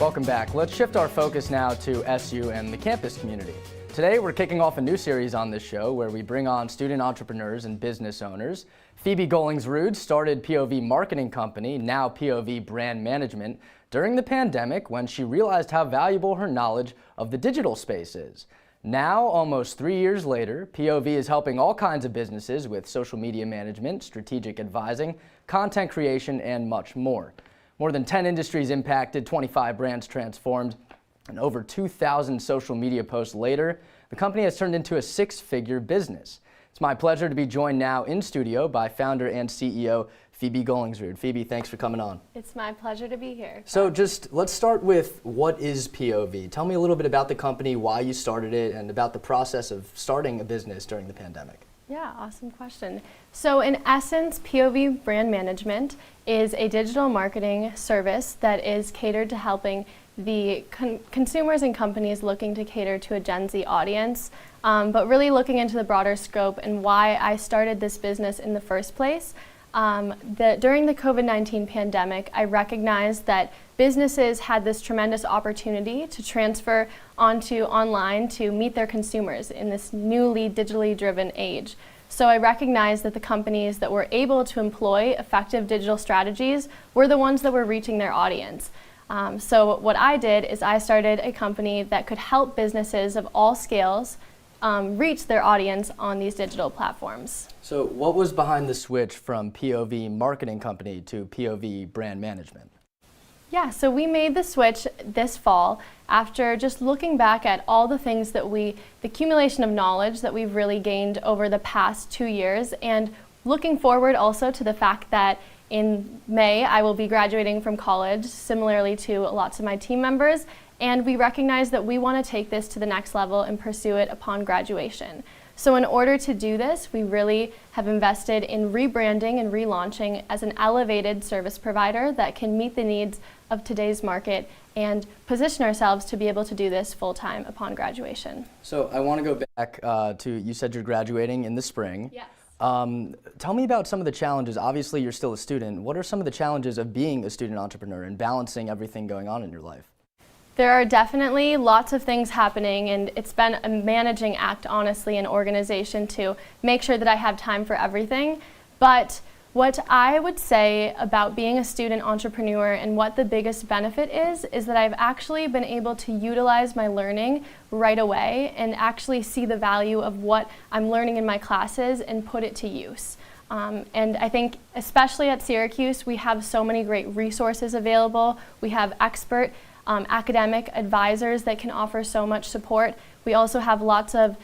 Welcome back. Let's shift our focus now to SU and the campus community. Today, we're kicking off a new series on this show where we bring on student entrepreneurs and business owners. Phoebe Gullingsrud started POV Marketing Company, now POV Brand Management, during the pandemic when she realized how valuable her knowledge of the digital space is. Now, almost 3 years later, POV is helping all kinds of businesses with social media management, strategic advising, content creation, and much more. More than 10 industries impacted, 25 brands transformed, and over 2,000 social media posts later, the company has turned into a six-figure business. It's my pleasure to be joined now in studio by founder and CEO Phoebe Gullingsrud. Phoebe, thanks for coming on. It's my pleasure to be here. So let's start with, what is POV? Tell me a little bit about the company, why you started it, and about the process of starting a business during the pandemic. Yeah, awesome question. So in essence, POV Brand Management is a digital marketing service that is catered to helping the consumers and companies looking to cater to a Gen Z audience, but really looking into the broader scope and why I started this business in the first place. During the COVID-19 pandemic, I recognized that businesses had this tremendous opportunity to transfer onto online to meet their consumers in this newly digitally driven age. So I recognized that the companies that were able to employ effective digital strategies were the ones that were reaching their audience. So what I did is I started a company that could help businesses of all scales reach their audience on these digital platforms. So what was behind the switch from POV Marketing Company to POV Brand Management? Yeah, so we made the switch this fall after just looking back at all the things that the accumulation of knowledge that we've really gained over the past 2 years, and looking forward also to the fact that in May I will be graduating from college, similarly to lots of my team members, and we recognize that we want to take this to the next level and pursue it upon graduation. So in order to do this, we really have invested in rebranding and relaunching as an elevated service provider that can meet the needs of today's market and position ourselves to be able to do this full-time upon graduation. So I want to go back to, you said you're graduating in the spring. Yes. Tell me about some of the challenges. Obviously, you're still a student. What are some of the challenges of being a student entrepreneur and balancing everything going on in your life? There are definitely lots of things happening, and it's been a managing act, honestly, in organization to make sure that I have time for everything. But what I would say about being a student entrepreneur and what the biggest benefit is that I've actually been able to utilize my learning right away and actually see the value of what I'm learning in my classes and put it to use. And I think especially at Syracuse, we have so many great resources available. We have expert academic advisors that can offer so much support. We also have lots of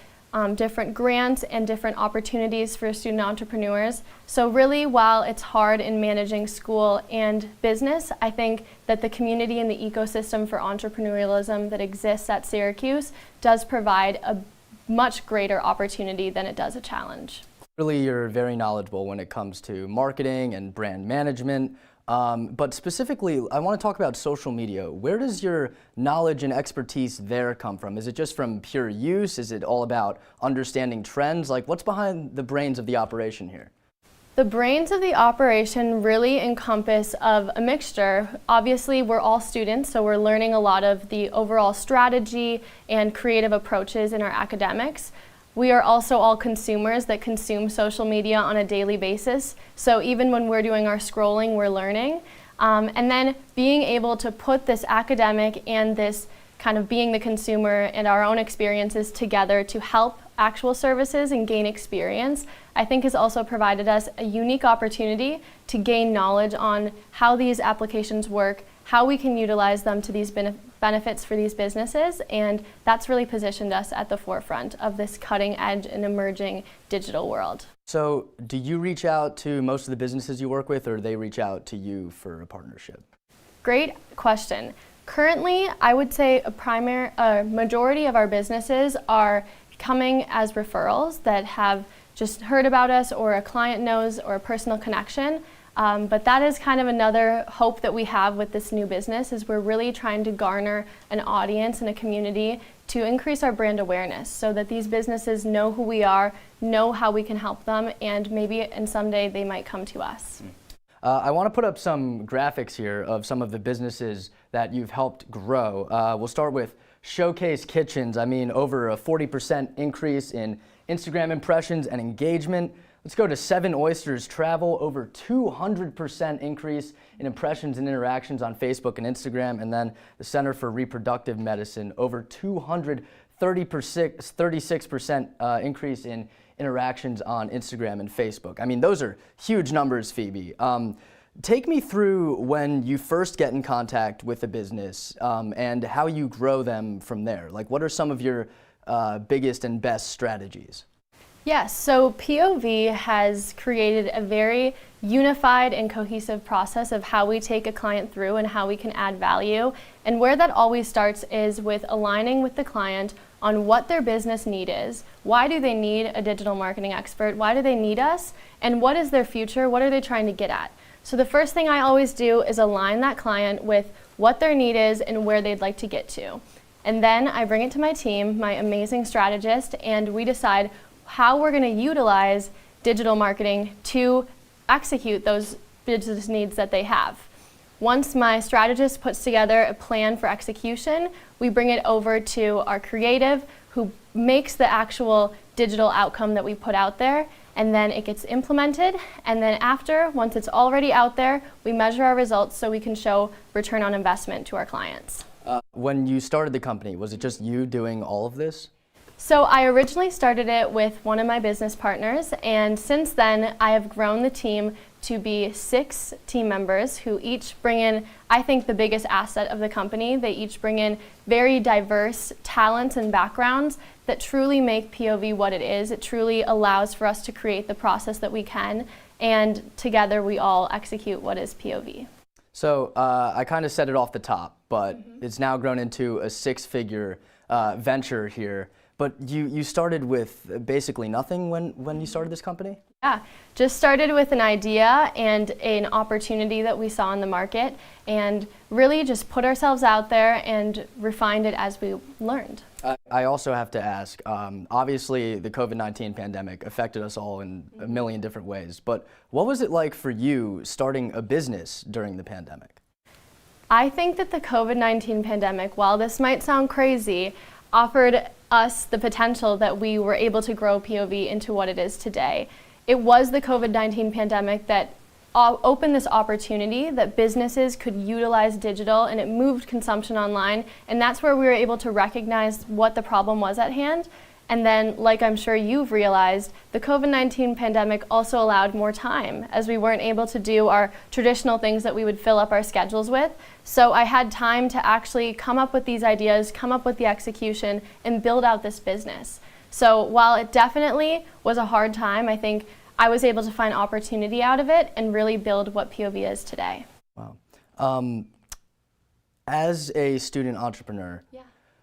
different grants and different opportunities for student entrepreneurs. So really, while it's hard in managing school and business, I think that the community and the ecosystem for entrepreneurialism that exists at Syracuse does provide a much greater opportunity than it does a challenge. Really, you're very knowledgeable when it comes to marketing and brand management. But specifically, I want to talk about social media. Where does your knowledge and expertise there come from? Is it just from pure use? Is it all about understanding trends? Like, what's behind the brains of the operation here? The brains of the operation really encompass of a mixture. Obviously, we're all students, so we're learning a lot of the overall strategy and creative approaches in our academics. We are also all consumers that consume social media on a daily basis. So even when we're doing our scrolling, we're learning. And then being able to put this academic and this kind of being the consumer and our own experiences together to help actual services and gain experience, I think has also provided us a unique opportunity to gain knowledge on how these applications work, how we can utilize them to these benefits for these businesses, and that's really positioned us at the forefront of this cutting edge and emerging digital world. So do you reach out to most of the businesses you work with, or do they reach out to you for a partnership? Great question. Currently, I would say a majority of our businesses are coming as referrals that have just heard about us, or a client knows, or a personal connection. But that is kind of another hope that we have with this new business, is we're really trying to garner an audience and a community to increase our brand awareness so that these businesses know who we are, know how we can help them, and maybe someday they might come to us. I want to put up some graphics here of some of the businesses that you've helped grow. We'll start with Showcase Kitchens. I mean, over a 40% increase in Instagram impressions and engagement. Let's go to 7 Oysters Travel, over 200% increase in impressions and interactions on Facebook and Instagram. And then the Center for Reproductive Medicine, over 236% increase in interactions on Instagram and Facebook. I mean, those are huge numbers, Phoebe. Take me through when you first get in contact with a business and how you grow them from there. Like, what are some of your biggest and best strategies? Yes, so POV has created a very unified and cohesive process of how we take a client through and how we can add value. And where that always starts is with aligning with the client on what their business need is. Why do they need a digital marketing expert? Why do they need us? And what is their future? What are they trying to get at? So the first thing I always do is align that client with what their need is and where they'd like to get to. And then I bring it to my team, my amazing strategist, and we decide how we're going to utilize digital marketing to execute those business needs that they have. Once my strategist puts together a plan for execution, we bring it over to our creative who makes the actual digital outcome that we put out there, and then it gets implemented. And then after, once it's already out there, we measure our results so we can show return on investment to our clients. When you started the company, was it just you doing all of this? So I originally started it with one of my business partners, and since then I have grown the team to be 6 team members who each bring in, I think, the biggest asset of the company. They each bring in very diverse talents and backgrounds that truly make POV what it is. It truly allows for us to create the process that we can, and together we all execute what is POV. So I kind of said it off the top, but it's now grown into a 6-figure venture here. But you started with basically nothing when you started this company? Yeah, just started with an idea and an opportunity that we saw in the market, and really just put ourselves out there and refined it as we learned. I also have to ask, obviously the COVID-19 pandemic affected us all in a million different ways, but what was it like for you starting a business during the pandemic? I think that the COVID-19 pandemic, while this might sound crazy, offered us the potential that we were able to grow POV into what it is today. It was the COVID-19 pandemic that opened this opportunity that businesses could utilize digital, and it moved consumption online, and that's where we were able to recognize what the problem was at hand. And then, like I'm sure you've realized, the COVID-19 pandemic also allowed more time, as we weren't able to do our traditional things that we would fill up our schedules with. So I had time to actually come up with these ideas, come up with the execution, and build out this business. So while it definitely was a hard time, I think I was able to find opportunity out of it and really build what POV is today. Wow. As a student entrepreneur,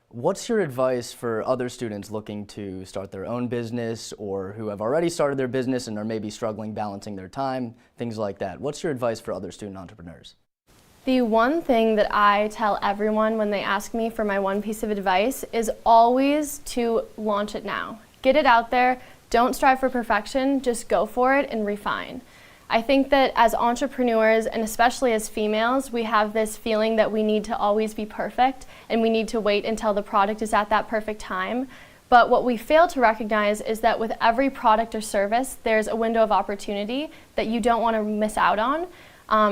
what's your advice for other students looking to start their own business or who have already started their business and are maybe struggling balancing their time, things like that? What's your advice for other student entrepreneurs? The one thing that I tell everyone when they ask me for my one piece of advice is always to launch it now. Get it out there. Don't strive for perfection. Just go for it and refine. I think that as entrepreneurs, and especially as females, we have this feeling that we need to always be perfect and we need to wait until the product is at that perfect time. But what we fail to recognize is that with every product or service, there's a window of opportunity that you don't want to miss out on.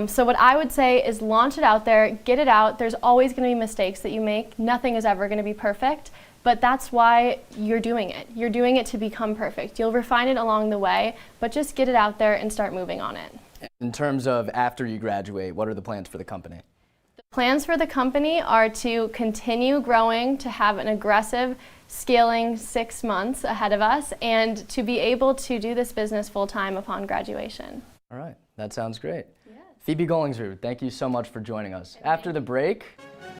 So what I would say is launch it out there, get it out. There's always going to be mistakes that you make. Nothing is ever going to be perfect. But that's why you're doing it. You're doing it to become perfect. You'll refine it along the way, but just get it out there and start moving on it. In terms of after you graduate, what are the plans for the company? The plans for the company are to continue growing, to have an aggressive scaling 6 months ahead of us, and to be able to do this business full-time upon graduation. All right, that sounds great. Phoebe Gullingsrud, thank you so much for joining us. After the break,